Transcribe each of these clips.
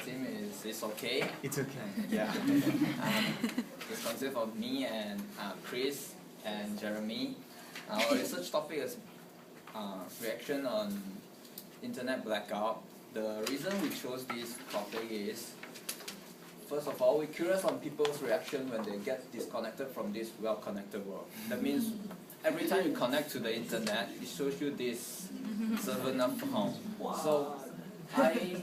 team is okay. It's okay. Yeah. It's consists of me and Chris and Jeremy. Our research topic is reaction on internet blackout. The reason we chose this topic is, first of all, we're curious on people's reaction when they get disconnected from this well-connected world. That means every time you connect to the internet, it shows you this server not found. So I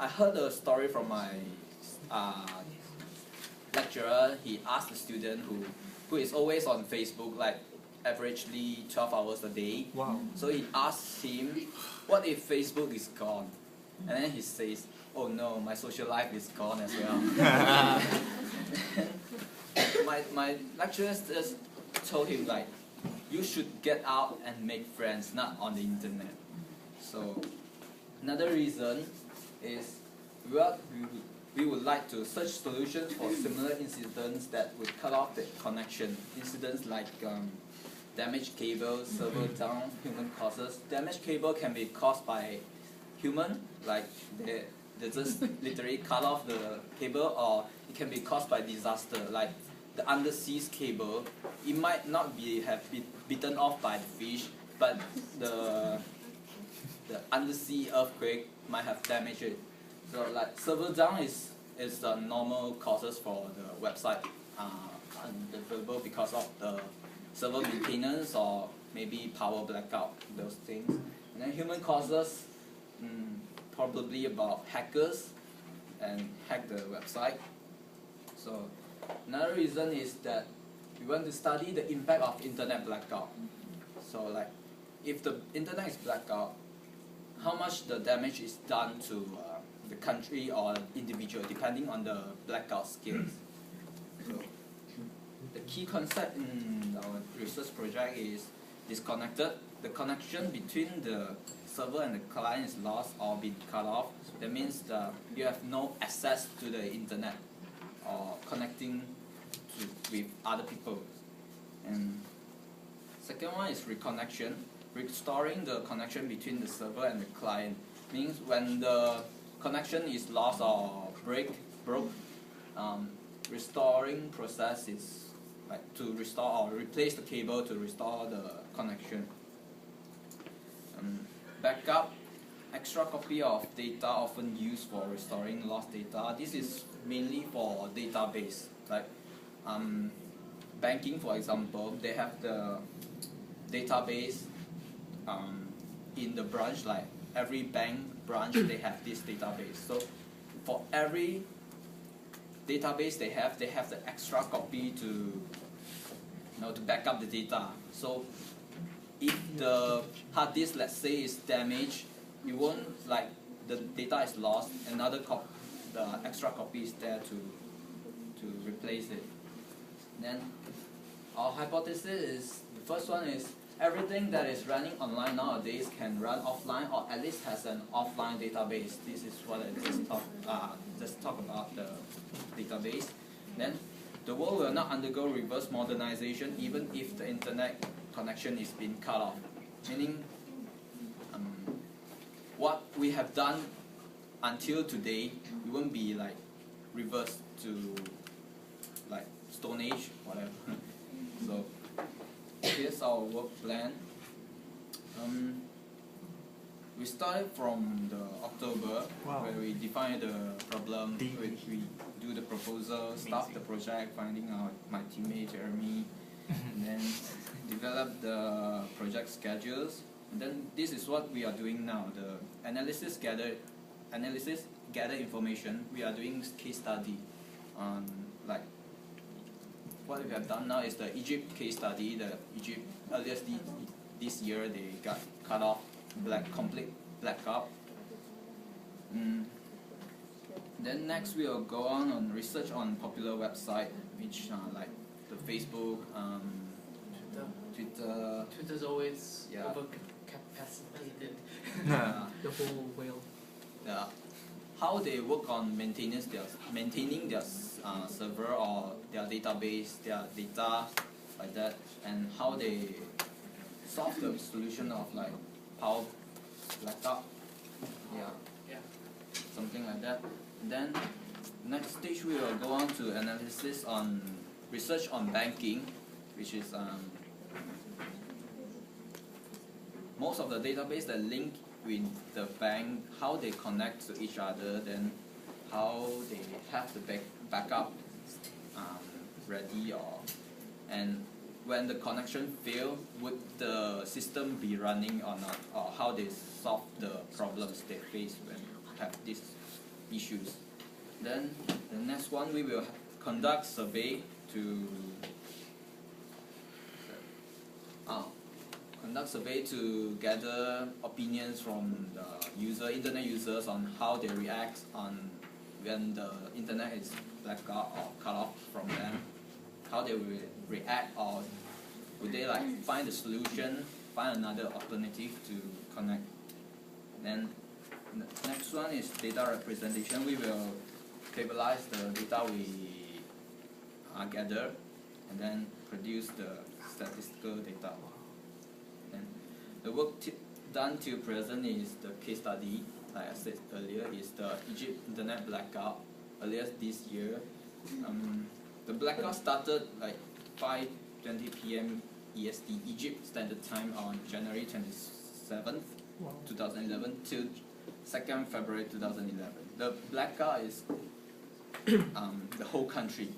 heard a story from my lecturer. He asked a student who is always on Facebook, like averagely 12 hours a day. Wow. So he asked him, what if Facebook is gone? And then he says, oh no, my social life is gone as well. my lecturers just told him, like, you should get out and make friends, not on the internet. So another reason is we would like to search solutions for similar incidents that would cut off the connection. Incidents like damaged cables, server down, human causes. Damaged cable can be caused by human, like they just literally cut off the cable, or it can be caused by disaster, like the undersea cable. It might not have been bitten off by the fish, but the undersea earthquake might have damaged it. So like server down is the normal causes for the website unavailable because of the server maintenance or maybe power blackout, those things. And then human causes, probably about hackers and hack the website. So another reason is that we want to study the impact of internet blackout. So like, if the internet is blacked out, how much the damage is done to the country or individual, depending on the blackout scales. So the key concept in our research project is disconnected. The connection between the server and the client is lost or been cut off. That means you have no access to the internet or connecting with other people. And second one is reconnection. Restoring the connection between the server and the client means when the connection is lost or broke, restoring process is like to restore or replace the cable to restore the connection. Backup, extra copy of data often used for restoring lost data. This is mainly for database, like banking, for example. They have the database in the branch, like every bank branch they have this database. So for every database they have the extra copy to back up the data. So if the hard disk, let's say, is damaged, you won't, like, the data is lost, the extra copy is there to replace it. Then our hypothesis is, the first one is everything that is running online nowadays can run offline, or at least has an offline database. This is what I just talk about the database. Then the world will not undergo reverse modernization even if the internet connection is being cut off. Meaning, what we have done until today, we won't be like reversed to like Stone Age, whatever. So here's our work plan. We started from the October, where we define the problem, we do the proposal, start the project, finding out my teammate Jeremy, and then develop the project schedules. And then this is what we are doing now. The analysis gather information. We are doing case study on, like, what we have done now is the Egypt case study. The Egypt earlier this year they got cut off, complete blackout. Then next we will go on research on popular website, which like the Facebook, Twitter. Twitter's always overcapacitated. The whole whale. Yeah. How they work on maintaining their server or their database, their data, like that, and how they solve the solution of like power blackout. Yeah. Yeah. Something that. And then next stage we will go on to analysis on research on banking, which is most of the database that link with the bank, how they connect to each other, then how they have the backup ready, and when the connection fail, would the system be running or not, or how they solve the problems they face when have these issues. Then the next one, we will conduct survey to gather opinions from the internet users on how they react on when the internet is blacked out or cut off from them, how they will react, or would they like find a solution, find another alternative to connect. Then the next one is data representation. We will stabilize the data we gather and then produce the statistical data. And the work done till present is the case study, like I said earlier, is the Egypt internet blackout earlier this year. The blackout started like 5:20 p.m. EST, Egypt Standard Time, on January 27th, 2011 till 2nd February 2011. The blackout is the whole country,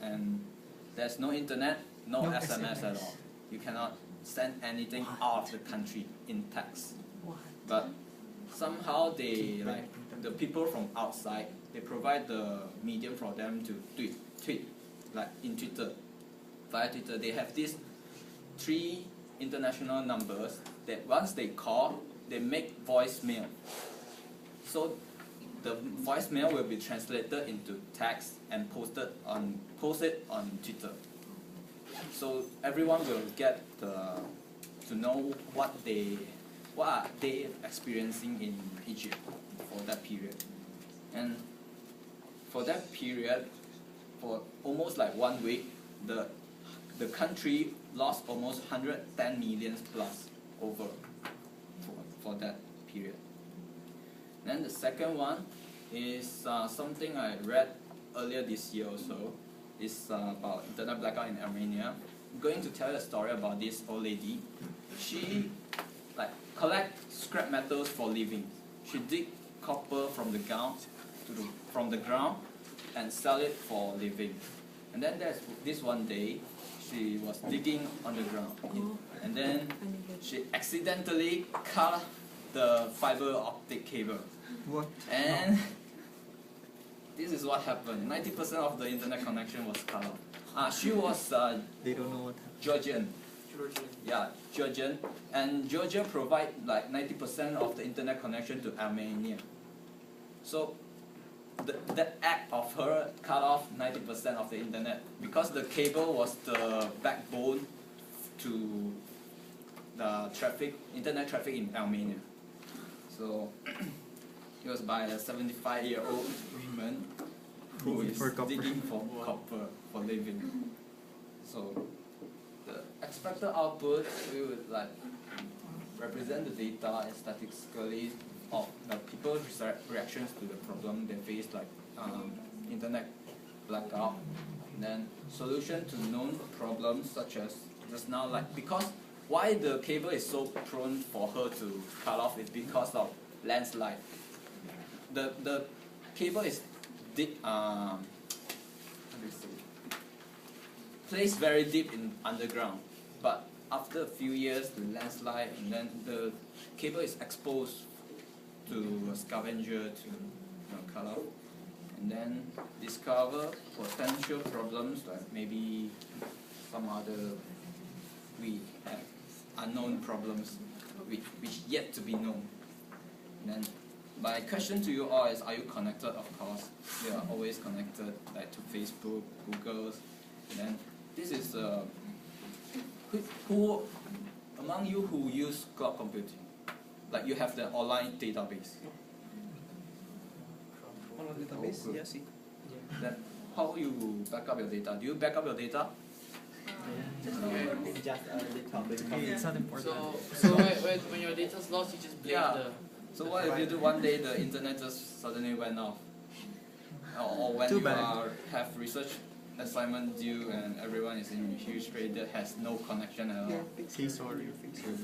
and there's no internet, no SMS at all. You cannot send anything out of the country in text. But somehow they, like the people from outside, they provide the medium for them to tweet, like in Twitter. Via Twitter, they have these 3 international numbers that once they call, they make voicemail. So the voicemail will be translated into text and posted on Twitter. So everyone will get to know what are they experiencing in Egypt for that period. And for that period, for almost like 1 week, the country lost almost 110 million plus over for that period. Then the second one is something I read earlier this year also. It's about internet blackout in Armenia. I'm going to tell you a story about this old lady. She like collect scrap metals for living. She dig copper from the ground and sell it for living. And then there's this one day, she was digging on the ground, and then she accidentally cut the fiber optic cable. What? And this is what happened. 90% of the internet connection was cut off. She was They don't know what happened. Georgian. Yeah, Georgian. And Georgia provide like 90% of the internet connection to Armenia. So the act of her cut off 90% of the internet because the cable was the backbone to the internet traffic in Armenia. So it was by a 75-year-old woman who is digging for copper for living. So the expected output, we would like represent the data and statistically of the people's reactions to the problem they face, like internet blackout, and then solution to known problems such as just now, like because why the cable is so prone for her to cut off is because of landslide. The cable is deep, how do you say, placed very deep in underground, but after a few years the landslide, and then the cable is exposed to a scavenger to cut off, and then discover potential problems like maybe some other we have unknown problems which yet to be known. And then my question to you all is, are you connected? Of course, we are always connected, like to Facebook, Google. And then this is who among you who use cloud computing? Like you have the online database. Online database? Yes. Then how you back up your data? Do you back up your data? It's not important. So when your data's lost, you just blame So what if you do one day the internet just suddenly went off? Or when Too you bad. have research assignment due and everyone is in huge rate that has no connection at all. Say sorry. It will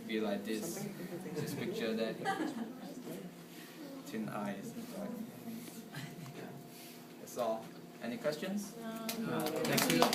be like this picture that thin eyes. That's all. Any questions? Next week.